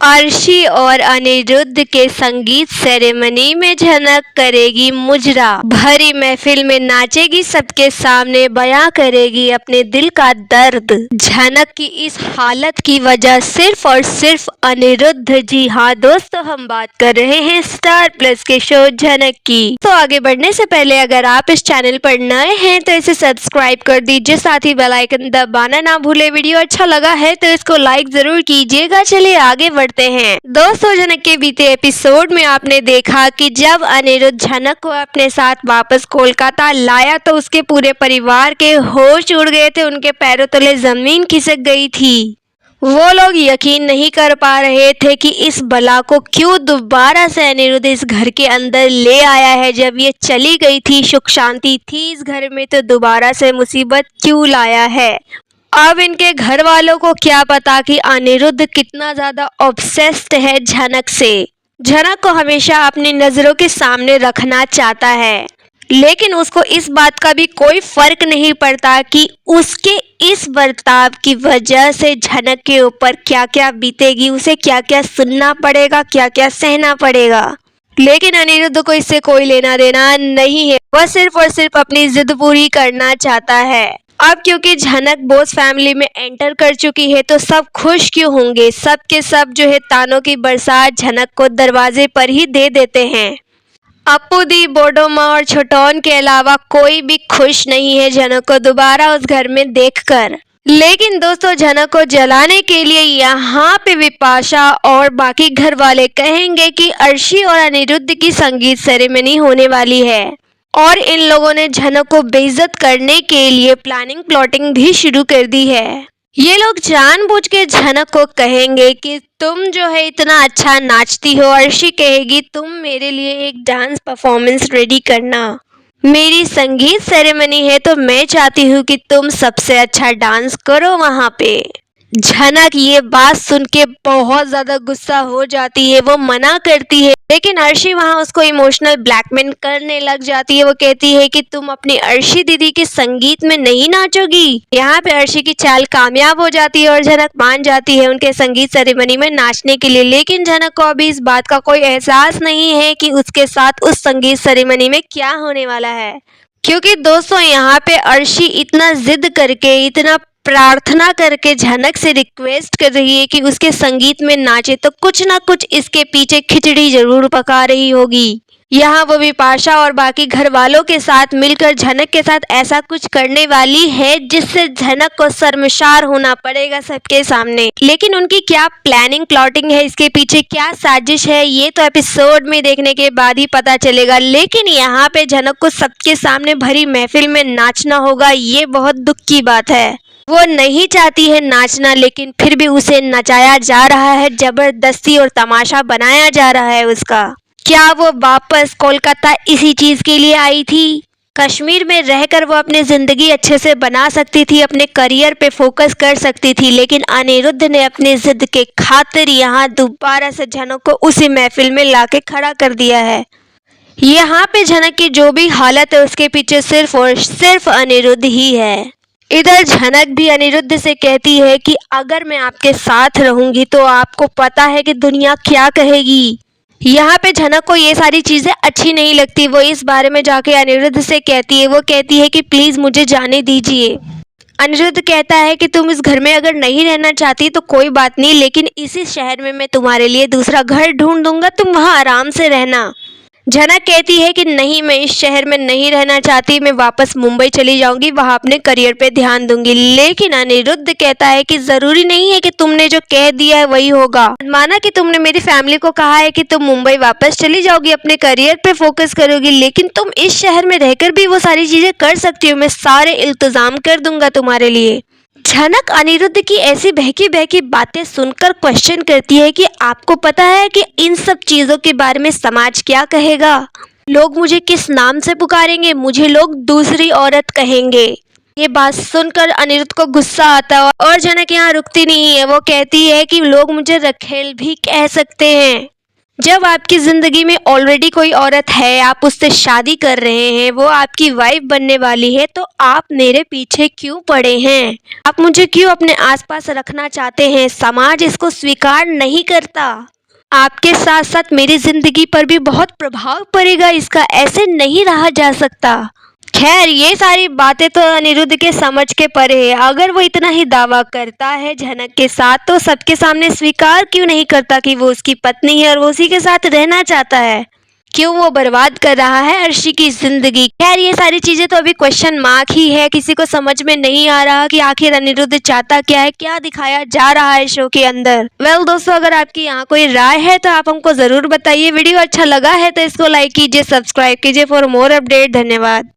अर्शी और अनिरुद्ध के संगीत सेरेमनी में झनक करेगी मुजरा, भरी महफिल में नाचेगी सबके सामने, बयां करेगी अपने दिल का दर्द। झनक की इस हालत की वजह सिर्फ और सिर्फ अनिरुद्ध। जी हाँ दोस्तों, हम बात कर रहे हैं स्टार प्लस के शो झनक की। तो आगे बढ़ने से पहले अगर आप इस चैनल पर नए हैं तो इसे सब्सक्राइब कर दीजिए, साथ ही बेल आइकन दबाना ना भूले। वीडियो अच्छा लगा है तो इसको लाइक जरूर कीजिएगा। चलिए आगे बढ़ते हैं। दोस्तों, झनक के बीते एपिसोड में आपने देखा कि जब अनिरुद्ध झनक को अपने साथ वापस कोलकाता लाया तो उसके पूरे परिवार के होश उड़ गए थे, उनके पैरों तले जमीन खिसक गई थी। वो लोग यकीन नहीं कर पा रहे थे कि इस बला को क्यों दोबारा से अनिरुद्ध इस घर के अंदर ले आया है। जब ये चली गई थी, सुख शांति थी इस घर में, तो दोबारा से मुसीबत क्यों लाया है। अब इनके घर वालों को क्या पता कि अनिरुद्ध कितना ज्यादा ऑब्सेस्ड है झनक से। झनक को हमेशा अपनी नजरों के सामने रखना चाहता है, लेकिन उसको इस बात का भी कोई फर्क नहीं पड़ता कि उसके इस बर्ताव की वजह से झनक के ऊपर क्या क्या बीतेगी, उसे क्या क्या सुनना पड़ेगा, क्या क्या सहना पड़ेगा। लेकिन अनिरुद्ध को इससे कोई लेना देना नहीं है, वह सिर्फ और सिर्फ अपनी जिद पूरी करना चाहता है। अब क्योंकि झनक बोस फैमिली में एंटर कर चुकी है तो सब खुश क्यों होंगे। सब के सब जो है तानों की बरसात झनक को दरवाजे पर ही दे देते हैं। अपू दी, बोडोमा और छोटौन के अलावा कोई भी खुश नहीं है झनक को दोबारा उस घर में देखकर। लेकिन दोस्तों, झनक को जलाने के लिए यहाँ पे विपाशा और बाकी घर वाले कहेंगे कि अर्शी और अनिरुद्ध की संगीत सेरेमनी होने वाली है और इन लोगों ने झनक को बेइज्जत करने के लिए प्लानिंग प्लॉटिंग भी शुरू कर दी है। ये लोग जानबूझ के झनक को कहेंगे कि तुम जो है इतना अच्छा नाचती हो। अर्शी कहेगी तुम मेरे लिए एक डांस परफॉर्मेंस रेडी करना, मेरी संगीत सेरेमनी है तो मैं चाहती हूँ कि तुम सबसे अच्छा डांस करो वहाँ पे। झनक ये बात सुन के बहुत ज्यादा गुस्सा हो जाती है, वो मना करती है, लेकिन अर्शी वहाँ उसको इमोशनल ब्लैकमेल करने लग जाती है। वो कहती है कि तुम अपनी अर्शी दीदी के संगीत में नहीं नाचोगी। यहाँ पे अर्शी की चाल कामयाब हो जाती है और झनक मान जाती है उनके संगीत सेरेमनी में नाचने के लिए। लेकिन झनक को अभी इस बात का कोई एहसास नहीं है कि उसके साथ उस संगीत सेरेमनी में क्या होने वाला है, क्योंकि दोस्तों यहाँ पे अर्शी इतना जिद करके, इतना प्रार्थना करके झनक से रिक्वेस्ट कर रही है कि उसके संगीत में नाचे, तो कुछ ना कुछ इसके पीछे खिचड़ी जरूर पका रही होगी। यहाँ वो विपाशा और बाकी घर वालों के साथ मिलकर झनक के साथ ऐसा कुछ करने वाली है जिससे झनक को शर्मसार होना पड़ेगा सबके सामने। लेकिन उनकी क्या प्लानिंग प्लॉटिंग है, इसके पीछे क्या साजिश है, ये तो एपिसोड में देखने के बाद ही पता चलेगा। लेकिन यहाँ पे झनक को सबके सामने भरी महफिल में नाचना होगा, ये बहुत दुख की बात है। वो नहीं चाहती है नाचना, लेकिन फिर भी उसे नचाया जा रहा है, जबरदस्ती और तमाशा बनाया जा रहा है उसका। क्या वो वापस कोलकाता इसी चीज के लिए आई थी? कश्मीर में रहकर वो अपनी जिंदगी अच्छे से बना सकती थी, अपने करियर पे फोकस कर सकती थी, लेकिन अनिरुद्ध ने अपनी जिद के खातिर यहाँ दोबारा से झनक को उसी महफिल में लाके खड़ा कर दिया है। यहाँ पे झनक की जो भी हालत है उसके पीछे सिर्फ और सिर्फ अनिरुद्ध ही है। इधर झनक भी अनिरुद्ध से कहती है कि अगर मैं आपके साथ रहूंगी तो आपको पता है कि दुनिया क्या कहेगी। यहाँ पे झनक को ये सारी चीजें अच्छी नहीं लगती। वो इस बारे में जाके अनिरुद्ध से कहती है, वो कहती है कि प्लीज मुझे जाने दीजिए। अनिरुद्ध कहता है कि तुम इस घर में अगर नहीं रहना चाहती तो कोई बात नहीं, लेकिन इसी शहर में मैं तुम्हारे लिए दूसरा घर ढूंढ दूंगा, तुम वहाँ आराम से रहना। झनक कहती है कि नहीं, मैं इस शहर में नहीं रहना चाहती, मैं वापस मुंबई चली जाऊंगी, वहां अपने करियर पे ध्यान दूंगी। लेकिन अनिरुद्ध कहता है कि जरूरी नहीं है कि तुमने जो कह दिया है वही होगा। माना कि तुमने मेरी फैमिली को कहा है कि तुम मुंबई वापस चली जाओगी, अपने करियर पे फोकस करोगी, लेकिन तुम इस शहर में रहकर भी वो सारी चीजें कर सकती हो, मैं सारे इंतजाम कर दूंगा तुम्हारे लिए। झनक अनिरुद्ध की ऐसी बहकी बहकी बातें सुनकर क्वेश्चन करती है कि आपको पता है कि इन सब चीजों के बारे में समाज क्या कहेगा, लोग मुझे किस नाम से पुकारेंगे, मुझे लोग दूसरी औरत कहेंगे। ये बात सुनकर अनिरुद्ध को गुस्सा आता है और झनक यहाँ रुकती नहीं है, वो कहती है कि लोग मुझे रखेल भी कह सकते हैं। जब आपकी जिंदगी में ऑलरेडी कोई औरत है, आप उससे शादी कर रहे हैं, वो आपकी वाइफ बनने वाली है, तो आप मेरे पीछे क्यों पड़े हैं? आप मुझे क्यों अपने आसपास रखना चाहते हैं? समाज इसको स्वीकार नहीं करता। आपके साथ साथ मेरी जिंदगी पर भी बहुत प्रभाव पड़ेगा इसका, ऐसे नहीं रहा जा सकता। खैर, ये सारी बातें तो अनिरुद्ध के समझ के परे है। अगर वो इतना ही दावा करता है झनक के साथ, तो सबके सामने स्वीकार क्यों नहीं करता कि वो उसकी पत्नी है और वो उसी के साथ रहना चाहता है? क्यों वो बर्बाद कर रहा है अर्शी की जिंदगी? खैर, ये सारी चीजें तो अभी क्वेश्चन मार्क ही है। किसी को समझ में नहीं आ रहा कि आखिर अनिरुद्ध चाहता क्या है, क्या दिखाया जा रहा है शो के अंदर। वेल दोस्तों, अगर आपकी यहाँ कोई राय है तो आप हमको जरूर बताइए। वीडियो अच्छा लगा है तो इसको लाइक कीजिए, सब्सक्राइब कीजिए फॉर मोर अपडेट। धन्यवाद।